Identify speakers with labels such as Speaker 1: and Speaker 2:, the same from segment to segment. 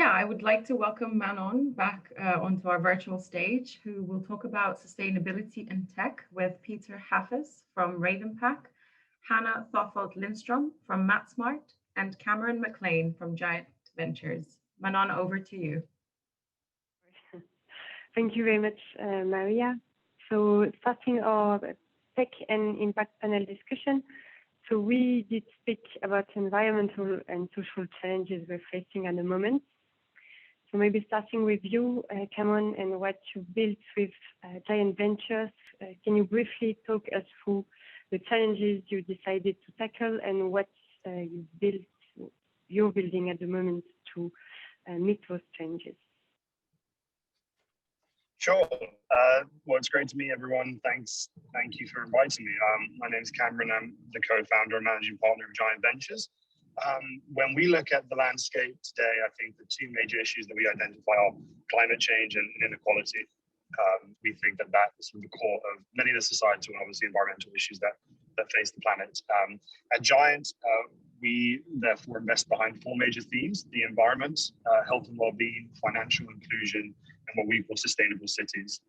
Speaker 1: I would like to welcome Manon back onto our virtual stage, who will talk about sustainability and tech with Peter Hafez from Ravenpack, Hanna Thofelt Lindström from Matsmart, and Cameron McLain from Giant Ventures. Manon, over to you.
Speaker 2: Thank you very much, Maria. So starting our tech and impact panel discussion. So we did speak about environmental and social challenges we're facing at the moment. So maybe starting with you, Cameron, and what you built with Giant Ventures. Can you briefly talk us through the challenges you decided to tackle and what you're building at the moment to meet those challenges?
Speaker 3: Sure. Well, it's great to meet everyone. Thank you for inviting me. My name is Cameron. I'm the co-founder and managing partner of Giant Ventures. When we look at the landscape today, I think the two major issues that we identify are climate change and inequality. We think that is sort of the core of many of the societal and obviously environmental issues that face the planet. At Giant, we therefore invest behind four major themes: the environment, health and well-being, financial inclusion, and what we call sustainable cities.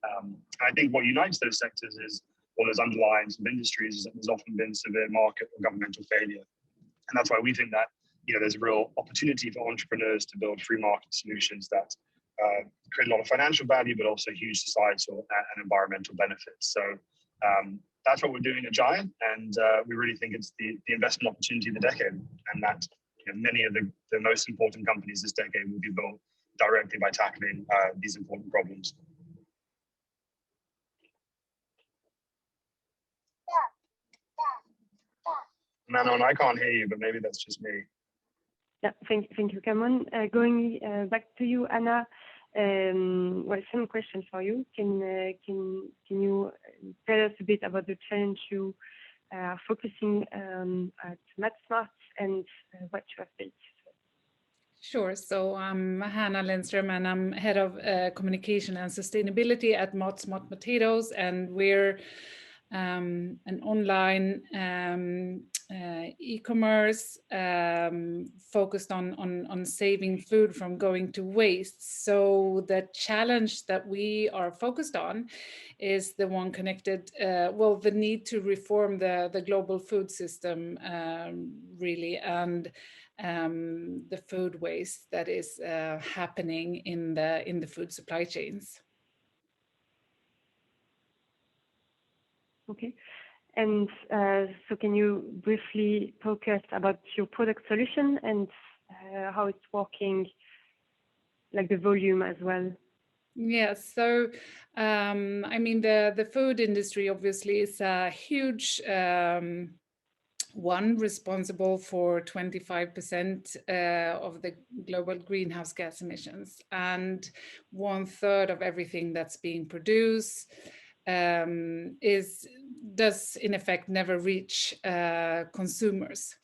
Speaker 3: I think what unites those sectors is, or those underlying industries, is that there's often been severe market or governmental failure. And that's why we think that there's a real opportunity for entrepreneurs to build free market solutions that create a lot of financial value, but also huge societal and environmental benefits. So that's what we're doing at Giant, and we really think it's the investment opportunity of the decade, and that many of the most important companies this decade will be built directly by tackling these important problems. Manon, I can't hear you, but maybe that's just me.
Speaker 2: Yeah, thank you, Cameron. Going back to you, Hanna. Well, some questions for you. Can you tell us a bit about the challenge you are focusing at Matsmart and what you have built?
Speaker 4: Sure. So I'm Hanna Lindström, and I'm head of communication and sustainability at Matsmart Potatoes, and we're an online e-commerce focused on saving food from going to waste. So the challenge that we are focused on is the one connected, the need to reform the global food system, really, and the food waste that is happening in the food supply chains.
Speaker 2: Okay. And so can you briefly talk us about your product solution and how it's working, like the volume as well?
Speaker 4: Yes. So, I mean, the food industry obviously is a huge one, responsible for 25% of the global greenhouse gas emissions, and 1/3 of everything that's being produced does in effect never reach consumers.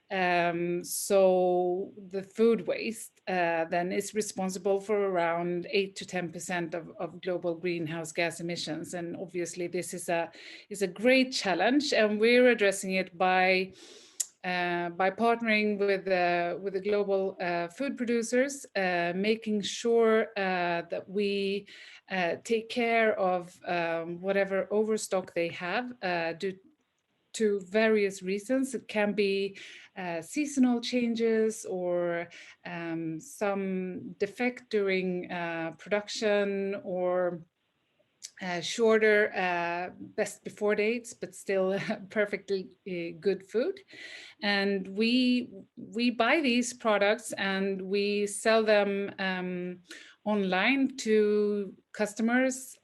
Speaker 4: So the food waste then is responsible for around 8 to 10% of global greenhouse gas emissions, and obviously this is a great challenge, and we're addressing it by partnering with the global food producers, making sure that we take care of whatever overstock they have due to various reasons. It can be seasonal changes or some defect during production, or shorter best before dates, but still perfectly good food. And we buy these products and we sell them online to customers.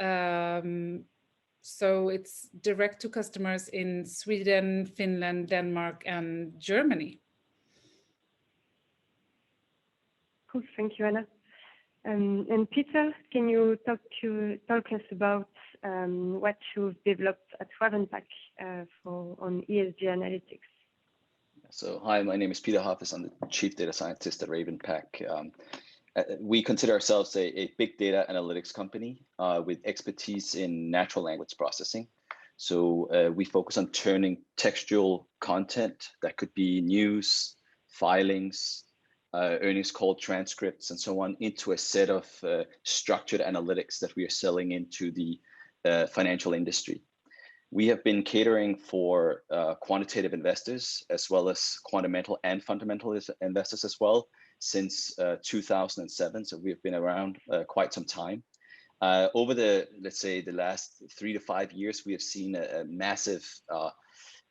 Speaker 4: So it's direct to customers in Sweden, Finland, Denmark, and Germany.
Speaker 2: Cool, thank you, Hanna. And Peter, can you talk us about what you've developed at Ravenpack on ESG analytics?
Speaker 5: So hi, my name is Peter Hafez. I'm the Chief Data Scientist at Ravenpack. We consider ourselves a big data analytics company with expertise in natural language processing. So we focus on turning textual content that could be news, filings, earnings call transcripts, and so on, into a set of structured analytics that we are selling into the financial industry. We have been catering for quantitative investors as well as quantamental and fundamental investors as well since 2007. So we have been around quite some time. Over the, let's say, the last 3 to 5 years, we have seen a massive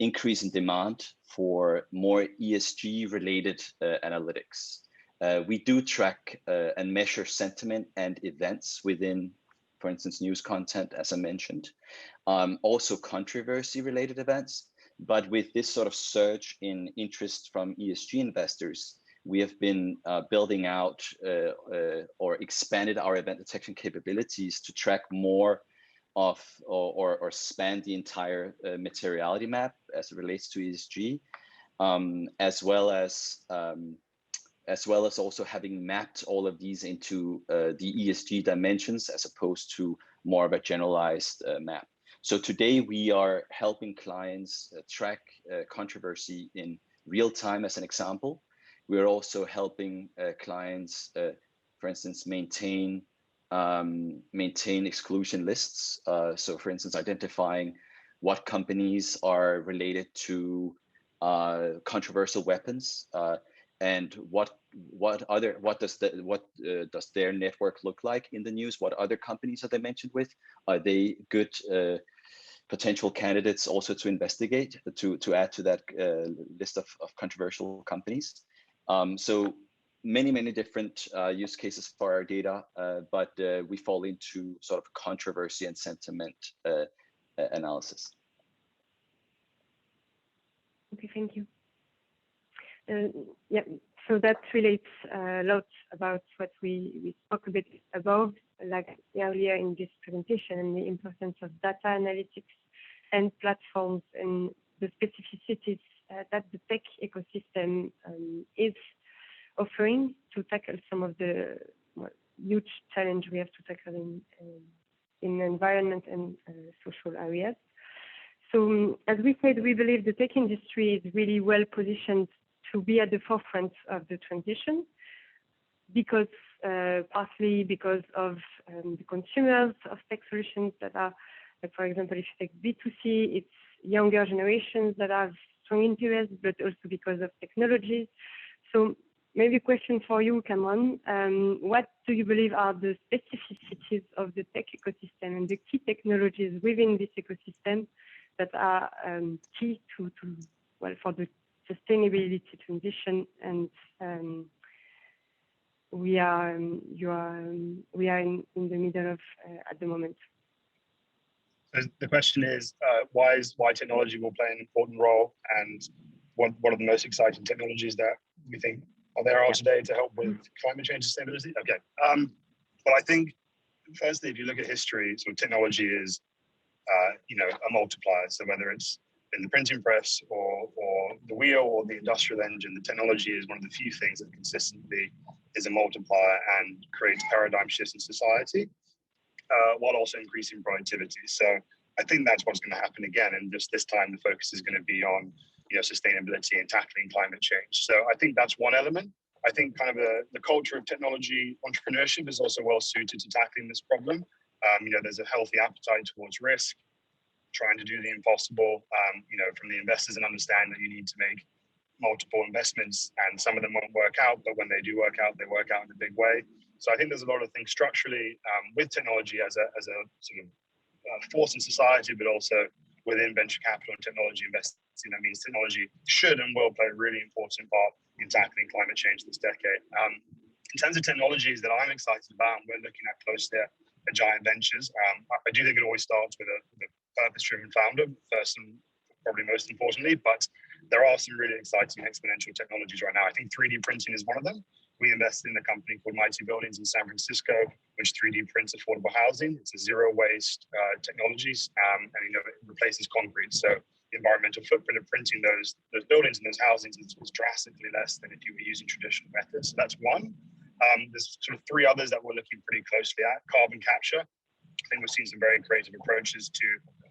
Speaker 5: increase in demand for more ESG related analytics. We do track and measure sentiment and events within, for instance, news content, as I mentioned, also controversy related events. But with this sort of surge in interest from ESG investors, we have been building out or expanded our event detection capabilities to track more of or span the entire materiality map as it relates to ESG, as well as also having mapped all of these into the ESG dimensions as opposed to more of a generalized map. So today we are helping clients track controversy in real time, as an example. We're also helping clients, for instance, maintain exclusion lists. So for instance, identifying what companies are related to controversial weapons, and what does their network look like in the news? What other companies are they mentioned with? Are they good potential candidates also to investigate, to add to that list of controversial companies? So many different use cases for our data, but we fall into sort of controversy and sentiment analysis.
Speaker 2: Okay, thank you. Yeah, so that relates a lot about what we spoke a bit about, like earlier in this presentation, and the importance of data analytics and platforms and the specificities that the tech ecosystem is offering to tackle some of the huge challenge we have to tackle in environment and social areas. So as we said, we believe the tech industry is really well positioned to be at the forefront of the transition, because partly because of the consumers of tech solutions that are, like, for example, if you take B2C, it's younger generations that have strong interest, but also because of technologies. So maybe a question for you, Cameron. What do you believe are the specificities of the tech ecosystem and the key technologies within this ecosystem that are key to for the sustainability transition? And we are in the middle of at the moment.
Speaker 3: So the question is, why technology will play an important role, and what are the most exciting technologies that we think are there today to help with climate change sustainability? Okay. Well, I think firstly, if you look at history, so technology is a multiplier. So whether it's in the printing press or the wheel or the industrial engine, the technology is one of the few things that consistently is a multiplier and creates paradigm shifts in society, while also increasing productivity. So I think that's what's going to happen again. And just this time, the focus is going to be on sustainability and tackling climate change. So I think that's one element. I think kind of the culture of technology entrepreneurship is also well suited to tackling this problem. There's a healthy appetite towards risk, trying to do the impossible, from the investors, and understand that you need to make multiple investments, and some of them won't work out, but when they do work out, they work out in a big way. So I think there's a lot of things structurally with technology as a sort of force in society, but also within venture capital and technology investing. That means technology should and will play a really important part in tackling climate change this decade. In terms of technologies that I'm excited about, we're looking at closely at Giant Ventures. I do think it always starts with a purpose-driven founder, first and probably most importantly, but there are some really exciting exponential technologies right now. I think 3D printing is one of them. We invested in a company called Mighty Buildings in San Francisco, which 3D prints affordable housing. It's a zero waste technologies, and it replaces concrete. So the environmental footprint of printing those buildings and those housings is drastically less than if you were using traditional methods. So that's one. There's sort of three others that we're looking pretty closely at. Carbon capture. I think we've seen some very creative approaches to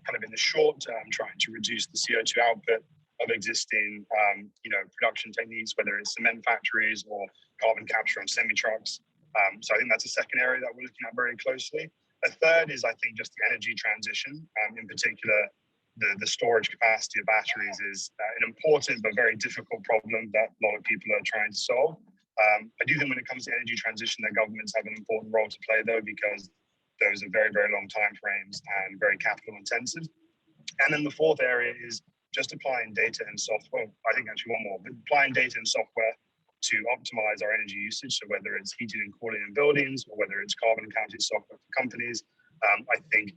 Speaker 3: kind of in the short term trying to reduce the CO2 output of existing, production techniques, whether it's cement factories or carbon capture on semi-trucks. So I think that's a second area that we're looking at very closely. A third is, I think, just the energy transition. In particular, the storage capacity of batteries is an important but very difficult problem that a lot of people are trying to solve. I do think when it comes to energy transition, that governments have an important role to play, though, because those are very, very long time frames and very capital intensive. And then the fourth area is just applying data and software. I think actually one more, but applying data and software to optimize our energy usage. So whether it's heating and cooling in buildings or whether it's carbon accounting software for companies, I think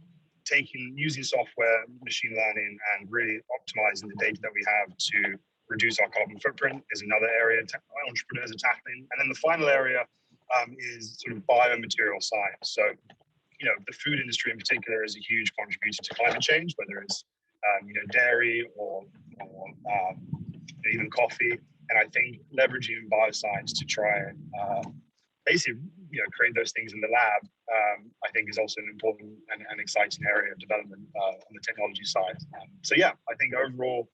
Speaker 3: using software, machine learning, and really optimizing the data that we have to reduce our carbon footprint is another area entrepreneurs are tackling. And then the final area is sort of biomaterial science. So, the food industry in particular is a huge contributor to climate change, whether it's dairy or even coffee. And I think leveraging bioscience to try and basically create those things in the lab, I think is also an important and exciting area of development on the technology side. So yeah, I think overall,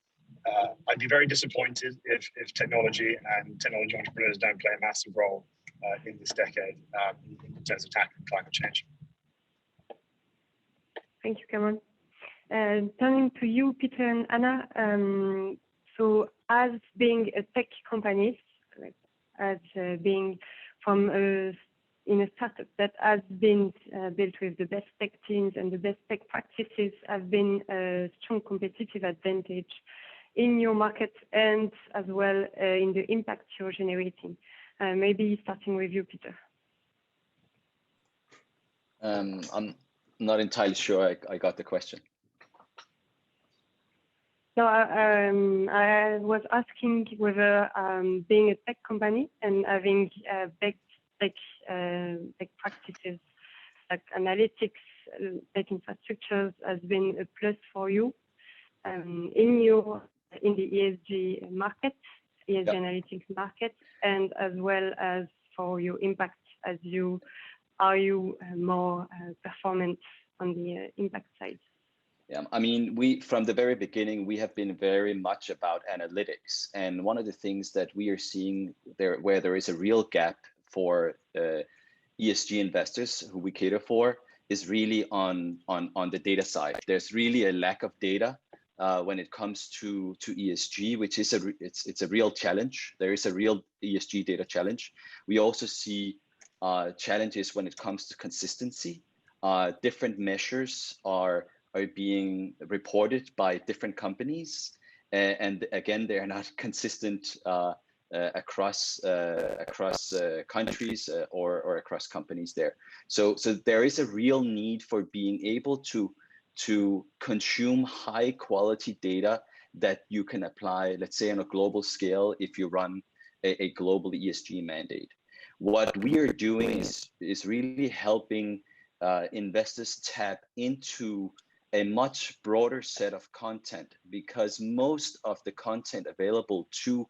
Speaker 3: I'd be very disappointed if technology and technology entrepreneurs don't play a massive role in this decade in terms of tackling climate change.
Speaker 2: Thank you, Cameron. Turning to you, Peter and Hanna. So as being a tech company, as being from in a startup that has been built with the best tech teams and the best tech practices, have been a strong competitive advantage in your market and as well in the impact you're generating. Maybe starting with you, Peter.
Speaker 5: I'm not entirely sure I got the question.
Speaker 2: No, I was asking whether being a tech company and having tech practices like analytics, tech infrastructures has been a plus for you in the ESG market, ESG analytics market, and as well as for your impact as are you more performant on the impact side?
Speaker 5: Yeah, I mean, from the very beginning, we have been very much about analytics. And one of the things that we are seeing where there is a real gap for ESG investors who we cater for is really on the data side. There's really a lack of data when it comes to ESG, which is it's a real challenge. There is a real ESG data challenge. We also see challenges when it comes to consistency. Different measures are being reported by different companies, and again, they are not consistent across countries or across companies there. So there is a real need for being able to consume high quality data that you can apply, let's say, on a global scale if you run a global ESG mandate. What we are doing is really helping investors tap into a much broader set of content, because most of the content available to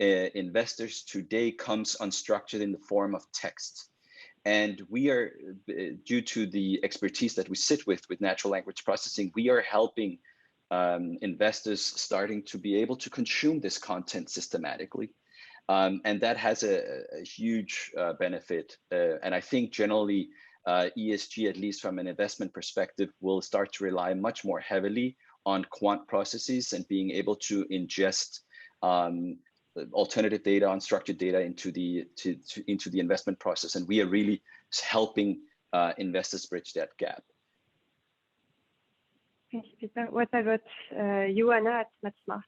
Speaker 5: investors today comes unstructured in the form of text. And we are, due to the expertise that we sit with natural language processing, we are helping investors starting to be able to consume this content systematically. And that has a huge benefit. And I think generally ESG, at least from an investment perspective, will start to rely much more heavily on quant processes and being able to ingest alternative data, unstructured data into the investment process. And we are really helping investors bridge that gap.
Speaker 2: Thank you, Peter. What about you, Hanna, at Matsmart?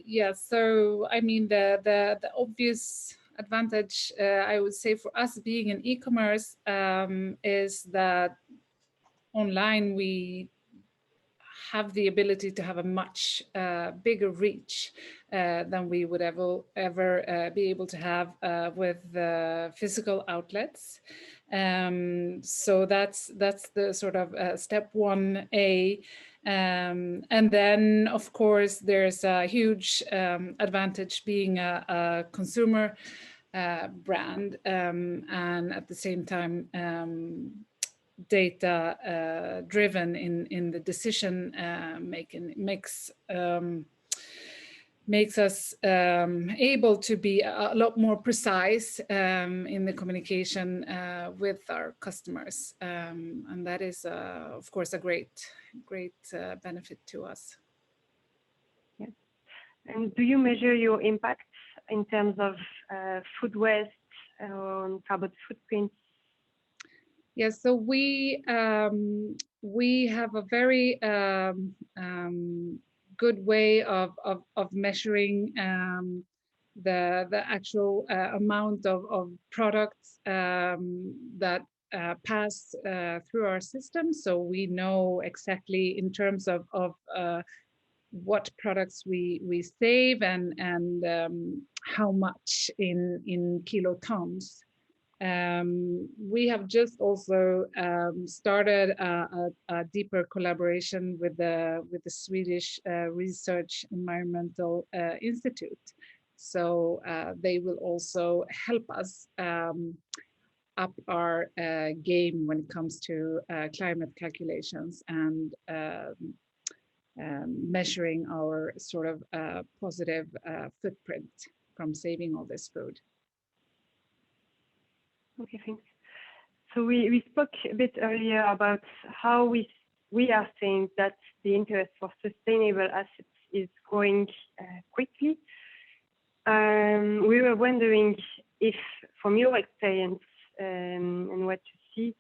Speaker 4: Yeah, so I mean, the obvious advantage, I would say, for us being in e-commerce is that online we have the ability to have a much bigger reach than we would ever be able to have with physical outlets. So that's the sort of step 1A. And then, of course, there's a huge advantage being a consumer brand, and at the same time data driven in the decision making. Makes us able to be a lot more precise in the communication with our customers, and that is of course a great benefit to us.
Speaker 2: Yes. And do you measure your impact in terms of food waste or carbon footprint?
Speaker 4: Yes, so we have a very good way of measuring the actual amount of products that pass through our system. So we know exactly in terms of what products we save and how much in kilotons. We have just also started a deeper collaboration with the Swedish Research Environmental Institute. So they will also help us up our game when it comes to climate calculations and measuring our sort of positive footprint from saving all this food.
Speaker 2: Okay, thanks. So we spoke a bit earlier about how we are seeing that the interest for sustainable assets is growing quickly. We were wondering if, from your experience and what you see,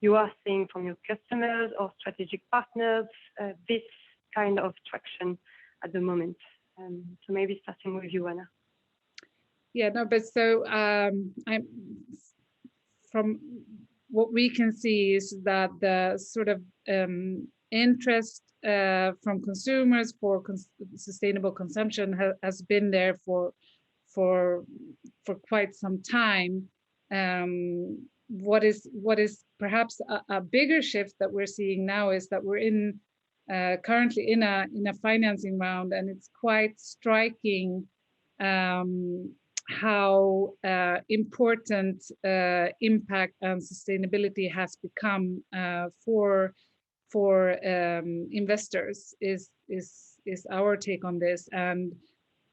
Speaker 2: you are seeing from your customers or strategic partners this kind of traction at the moment. So maybe starting with you, Hanna.
Speaker 4: Yeah, no, but so from what we can see is that the sort of interest from consumers for sustainable consumption has been there for quite some time. What is perhaps a bigger shift that we're seeing now is that we're currently in a financing round, and it's quite striking how important impact and sustainability has become for investors is our take on this. And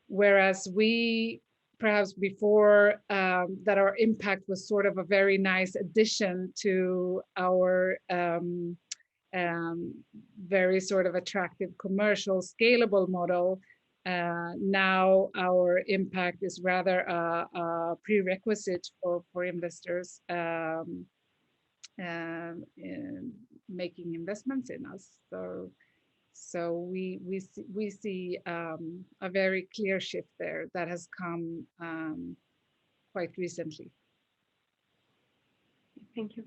Speaker 4: whereas we perhaps before that our impact was sort of a very nice addition to our very sort of attractive commercial scalable model, now our impact is rather a prerequisite for investors in making investments in us. So we see a very clear shift there that has come quite recently.
Speaker 2: Thank you.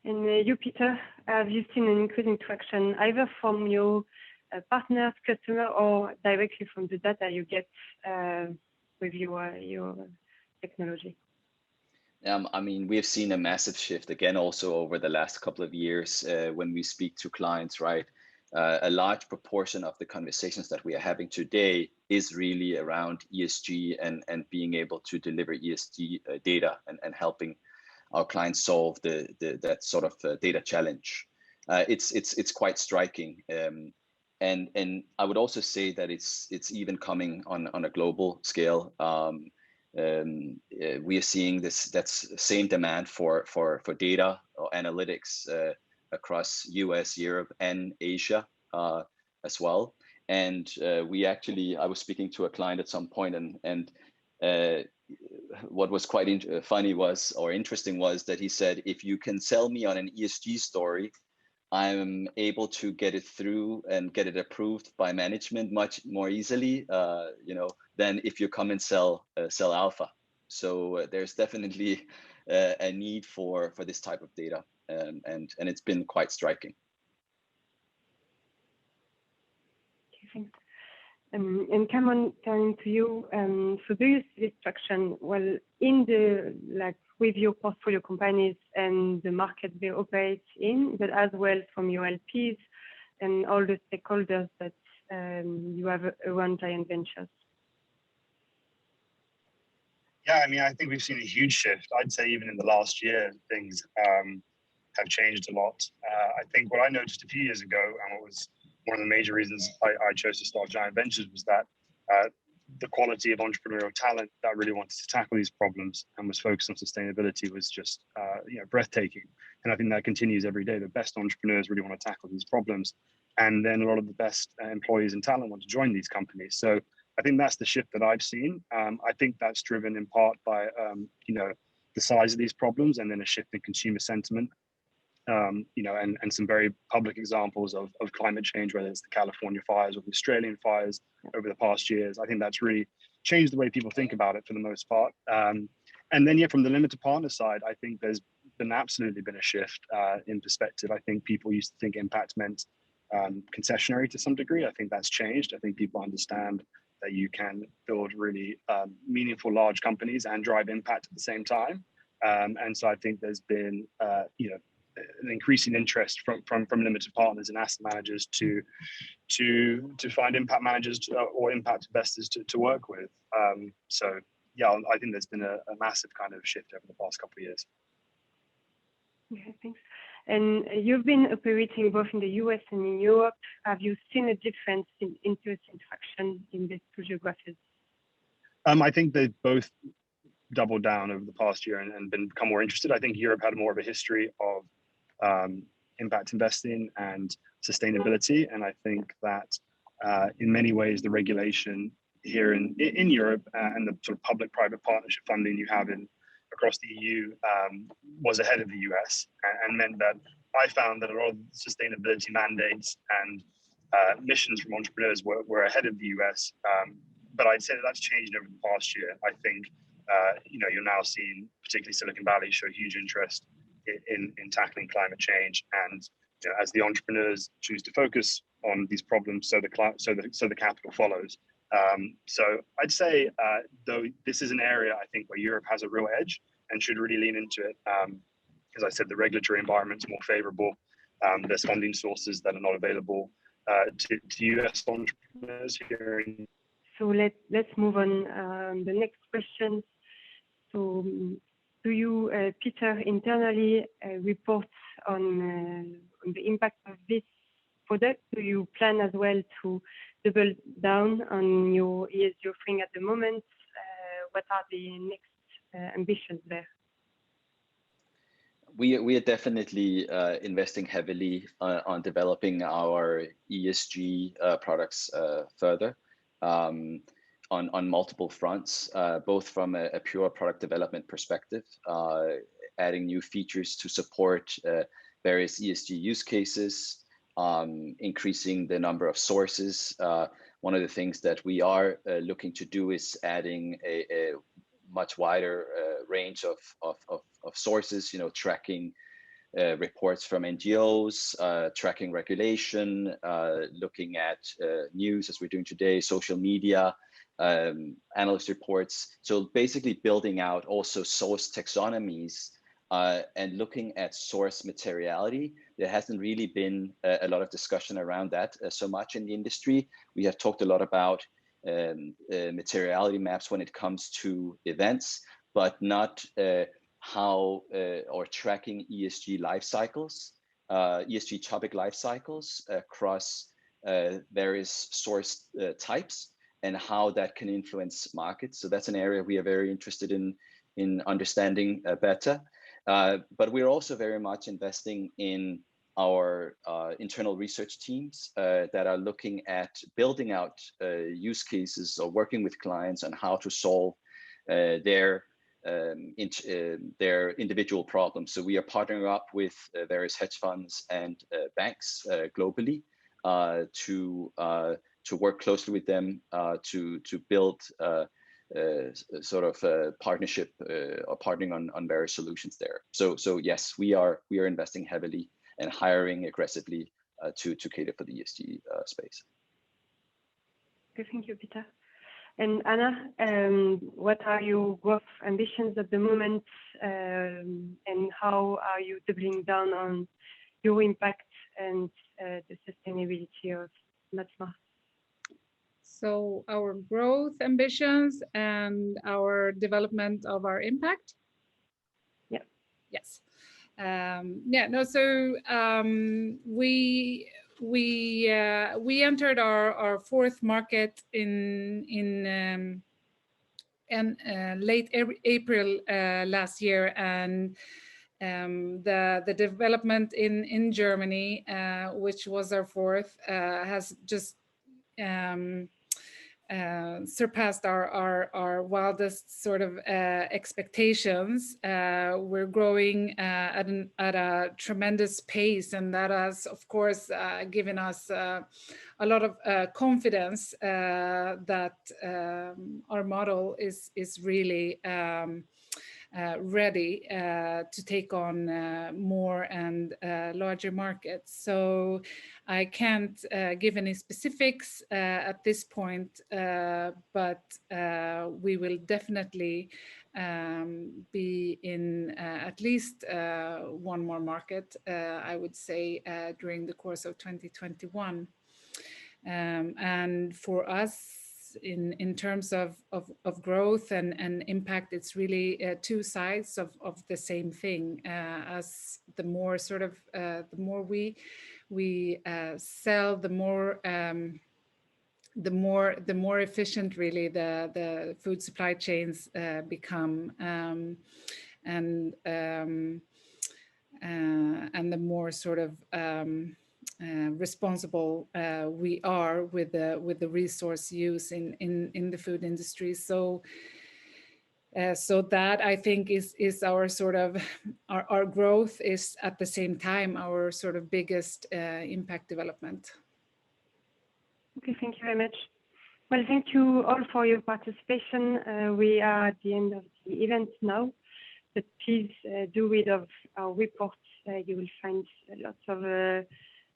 Speaker 2: And you, Peter, have you seen an increasing traction either from your partners, customer, or directly from the data you get with your technology?
Speaker 5: I mean, we have seen a massive shift again also over the last couple of years when we speak to clients, right? A large proportion of the conversations that we are having today is really around ESG and being able to deliver ESG data and helping our clients solve that sort of data challenge. It's quite striking. And I would also say that it's even coming on a global scale. We are seeing that's same demand for data or analytics across US, Europe, and Asia as well. And I was speaking to a client at some point, and what was quite interesting was that he said, if you can sell me on an ESG story, I'm able to get it through and get it approved by management much more easily, than if you come and sell alpha. So there's definitely a need for this type of data, and it's been quite striking.
Speaker 2: Okay, thanks. And Cameron, turning to you, so do you see this traction well in with your portfolio companies and the market they operate in, but as well from your LPs and all the stakeholders that you have around Giant Ventures?
Speaker 3: Yeah, I mean, I think we've seen a huge shift. I'd say even in the last year, things have changed a lot. I think what I noticed a few years ago, and what was one of the major reasons I chose to start Giant Ventures, was that the quality of entrepreneurial talent that really wanted to tackle these problems and was focused on sustainability was just breathtaking. And I think that continues every day. The best entrepreneurs really want to tackle these problems, and then a lot of the best employees and talent want to join these companies. So I think that's the shift that I've seen. I think that's driven in part by the size of these problems, and then a shift in consumer sentiment. And some very public examples of climate change, whether it's the California fires or the Australian fires over the past years. I think that's really changed the way people think about it for the most part. And then, from the limited partner side, I think there's absolutely been a shift in perspective. I think people used to think impact meant concessionary to some degree. I think that's changed. I think people understand that you can build really meaningful large companies and drive impact at the same time. And so I think there's been, an increasing interest from limited partners and asset managers to find impact managers or impact investors to work with. I think there's been a massive kind of shift over the past couple of years.
Speaker 2: Okay, thanks. And you've been operating both in the US and in Europe. Have you seen a difference in interest and traction in these two geographies?
Speaker 3: I think they've both doubled down over the past year and become more interested. I think Europe had more of a history of impact investing and sustainability, and I think that in many ways the regulation here in Europe and the sort of public-private partnership funding you have across the EU was ahead of the US, and meant that I found that a lot of sustainability mandates and missions from entrepreneurs were ahead of the US. But I'd say that's changed over the past year. I think you're now seeing particularly Silicon Valley show huge interest in tackling climate change, and as the entrepreneurs choose to focus on these problems, so the capital follows. So I'd say, though, this is an area I think where Europe has a real edge and should really lean into it. As I said, the regulatory environment's more favorable. There's funding sources that are not available to US entrepreneurs here.
Speaker 2: So let's move on. The next question. So do you, Peter, internally report on the impact of this product? Do you plan as well to double down on your ESG offering at the moment? What are the next ambitions there?
Speaker 5: We are definitely investing heavily on developing our ESG products further. On multiple fronts, both from a pure product development perspective, adding new features to support various ESG use cases, increasing the number of sources. One of the things that we are looking to do is adding a much wider range of sources, tracking reports from NGOs, tracking regulation, looking at news as we're doing today, social media, analyst reports. So basically building out also source taxonomies and looking at source materiality. There hasn't really been a lot of discussion around that so much in the industry. We have talked a lot about materiality maps when it comes to events, but not how or tracking ESG life cycles, ESG topic life cycles across various source types, and how that can influence markets. So that's an area we are very interested in understanding better. But we're also very much investing in our internal research teams that are looking at building out use cases or working with clients on how to solve their individual problems. So we are partnering up with various hedge funds and banks globally to work closely with them to build sort of a partnership or partnering on various solutions there. So yes, we are investing heavily and hiring aggressively to cater for the ESG space.
Speaker 2: Okay, thank you, Peter. And Hanna, what are your growth ambitions at the moment, and how are you doubling down on your impact and the sustainability of Matsmart?
Speaker 4: So our growth ambitions and our development of our impact?
Speaker 2: Yeah.
Speaker 4: Yes. Yeah, no, so we entered our fourth market in late April last year, and the development in Germany, which was our fourth, has just surpassed our wildest sort of expectations. We're growing at a tremendous pace, and that has, of course, given us a lot of confidence that our model is really ready to take on more and larger markets. So I can't give any specifics at this point, but we will definitely be in at least one more market, I would say, during the course of 2021. And for us, in terms of growth and impact, it's really two sides of the same thing. As the more sort of the more we sell, the more efficient really the food supply chains become, and the more sort of responsible we are with the resource use in the food industry. So that, I think, is our sort of our growth is at the same time our sort of biggest impact development.
Speaker 2: Okay, thank you very much. Well, thank you all for your participation. We are at the end of the event now, but please do read of our reports. You will find lots of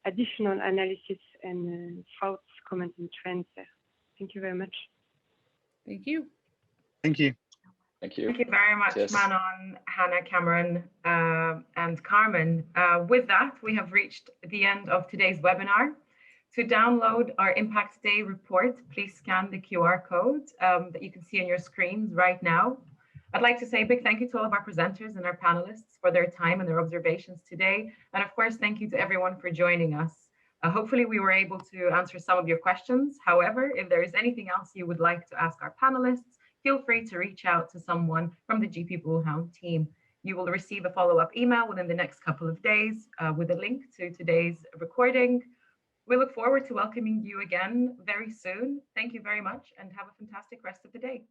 Speaker 2: additional analysis and thoughts, comments, and trends there. Thank you very much.
Speaker 4: Thank you.
Speaker 3: Thank you.
Speaker 5: Thank you.
Speaker 1: Thank you very much,
Speaker 5: Yes.
Speaker 1: Manon, Hanna, Cameron, and Carmen. With that, we have reached the end of today's webinar. To download our Impact Day report, please scan the QR code that you can see on your screens right now. I'd like to say a big thank you to all of our presenters and our panelists for their time and their observations today. And of course, thank you to everyone for joining us. Hopefully we were able to answer some of your questions. However, if there is anything else you would like to ask our panelists, feel free to reach out to someone from the GP Bullhound team. You will receive a follow-up email within the next couple of days with a link to today's recording. We look forward to welcoming you again very soon. Thank you very much and have a fantastic rest of the day.